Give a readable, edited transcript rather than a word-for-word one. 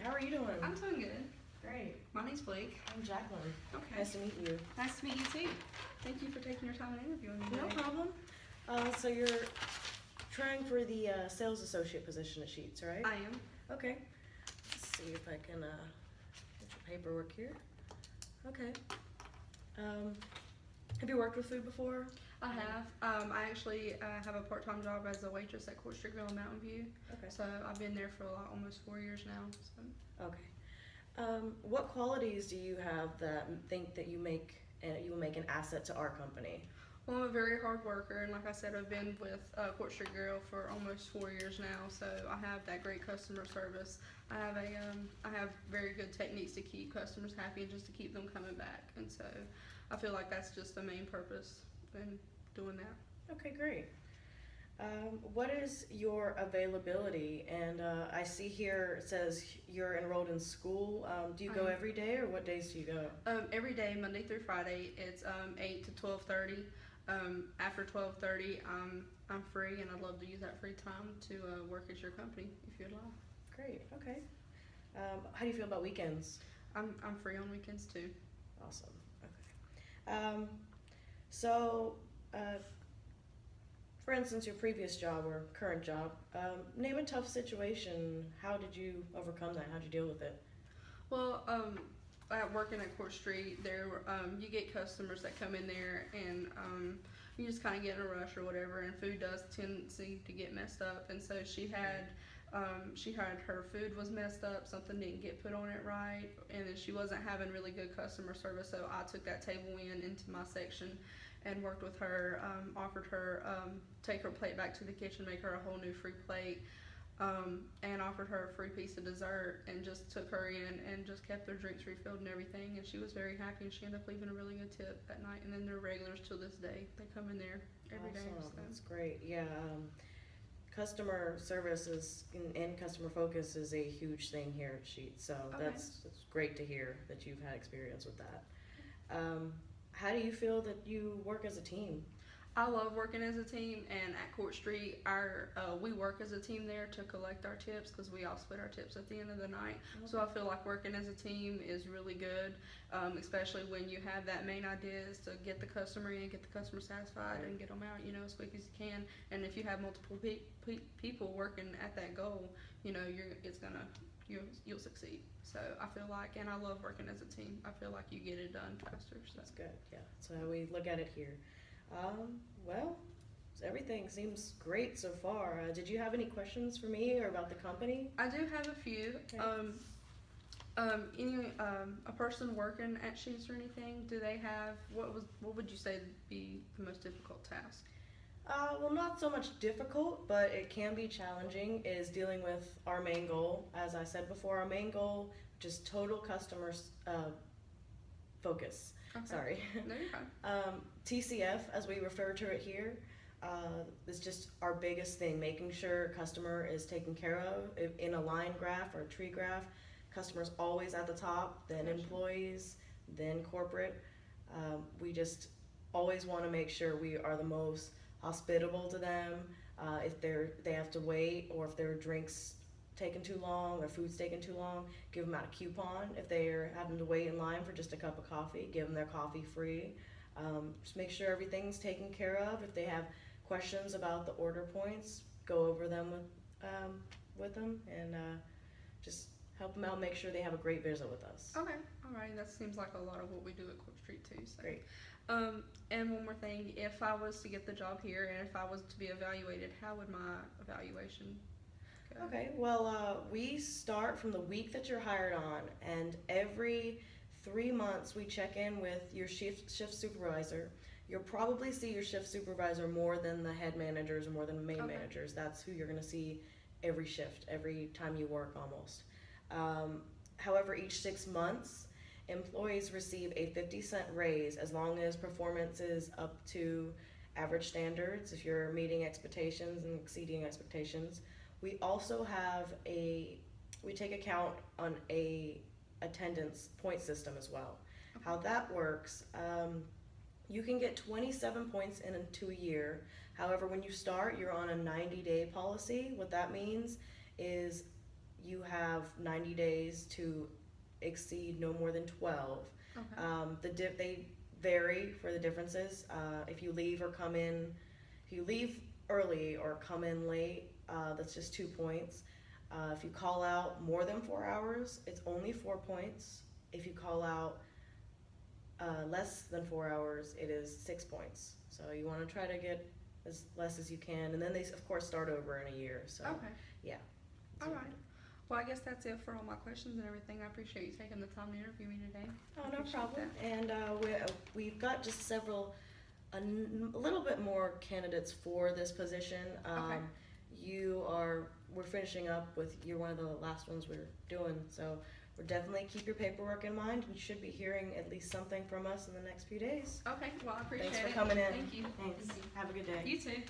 How are you doing? I'm doing good. Great. My name's Blake. I'm Jacqueline. Okay. Nice to meet you. Nice to meet you too. Thank you for taking your time and interviewing me No today. problem. So you're trying for the sales associate position at Sheets, right? I am. Okay. Let's see if I can get your paperwork here. Okay. Have you worked with food before? I have. I actually have a part-time job as a waitress at Court Street Grill in Mountain View. Okay. So I've been there for almost 4 years now. So. Okay. What qualities do you have that think that you will make an asset to our company? Well, I'm a very hard worker, and like I said, I've been with Court Street Grill for almost 4 years now. So I have that great customer service. I have very good techniques to keep customers happy and just to keep them coming back. And so I feel like that's just the main purpose in doing that. Okay, great. What is your availability? And I see here it says you're enrolled in school. Do you go every day, or what days do you go? Every day, Monday through Friday. It's 8 to 12:30. After 12:30, I'm free, and I'd love to use that free time to work at your company if you'd like. Great. Okay. How do you feel about weekends? I'm free on weekends too. Awesome. Okay. So, for instance, your previous job or current job, name a tough situation. How did you overcome that? How did you deal with it? Well, working at Court Street, you get customers that come in there, and you just kind of get in a rush or whatever, and food does tendency to get messed up, and so she had her food was messed up, something didn't get put on it right, and then she wasn't having really good customer service, so I took that table into my section and worked with her, offered her, take her plate back to the kitchen, make her a whole new free plate, and offered her a free piece of dessert, and just took her in and just kept their drinks refilled and everything, and she was very happy, and she ended up leaving a really good tip that night. And then they're regulars till this day. They come in there every day. Awesome. So. That's great. Yeah. Customer service and customer focus is a huge thing here at Sheets, so Okay. that's great to hear that you've had experience with that. How do you feel that you work as a team? I love working as a team, and at Court Street, we work as a team there to collect our tips, because we all split our tips at the end of the night. So I feel like working as a team is really good, especially when you have that main idea is to get the customer in, get the customer satisfied, and get them out, as quick as you can. And if you have multiple people working at that goal, you'll succeed. So I feel like, and I love working as a team. I feel like you get it done faster. So. That's good. Yeah, that's how we look at it here. Well, everything seems great so far. Did you have any questions for me or about the company? I do have a few. Okay. A person working at Sheets or anything, do they have, what would you say would be the most difficult task? Well, not so much difficult, but it can be challenging, is dealing with our main goal. As I said before, our main goal, just total customer focus. Okay. Sorry. No, you're fine. TCF, as we refer to it here, is just our biggest thing, making sure customer is taken care of in a line graph or a tree graph. Customers always at the top, then Gotcha. Employees, then corporate. We just always want to make sure we are the most hospitable to them. If they have to wait, or if their drinks taking too long or food's taking too long, give them out a coupon. If they're having to wait in line for just a cup of coffee, give them their coffee free. Just make sure everything's taken care of. If they have questions about the order points, go over them with them, and just help them out, make sure they have a great visit with us. Okay, all right. That seems like a lot of what we do at Court Street too. So. Great. And one more thing, if I was to get the job here and if I was to be evaluated, how would my evaluation go? Okay, well, we start from the week that you're hired on, and every 3 months we check in with your shift supervisor. You'll probably see your shift supervisor more than the head managers or more than the main Okay. managers. That's who you're going to see every shift, every time you work almost. However, each 6 months, employees receive a 50-cent raise as long as performance is up to average standards, if you're meeting expectations and exceeding expectations. We also have we take account on a attendance point system as well. Okay. How that works, you can get 27 points into a year. However, when you start, you're on a 90-day policy. What that means is you have 90 days to exceed no more than 12. Okay. They vary for the differences. If you leave or come in, if you leave early or come in late, that's just 2 points. If you call out more than 4 hours, it's only 4 points. If you call out less than 4 hours, it is 6 points. So you want to try to get as less as you can, and then they of course start over in a year. So Okay. yeah. All right. Well, I guess that's it for all my questions and everything. I appreciate you taking the time to interview me today. Oh, I no appreciate problem. that. And we've got just several, a little bit more candidates for this position. Okay. We're finishing up with, you're one of the last ones we're doing, so we're definitely keep your paperwork in mind. You should be hearing at least something from us in the next few days. Okay. Well, I appreciate it. Thanks for coming in. Thank you. Thanks. Thank you. Have a good day. You too.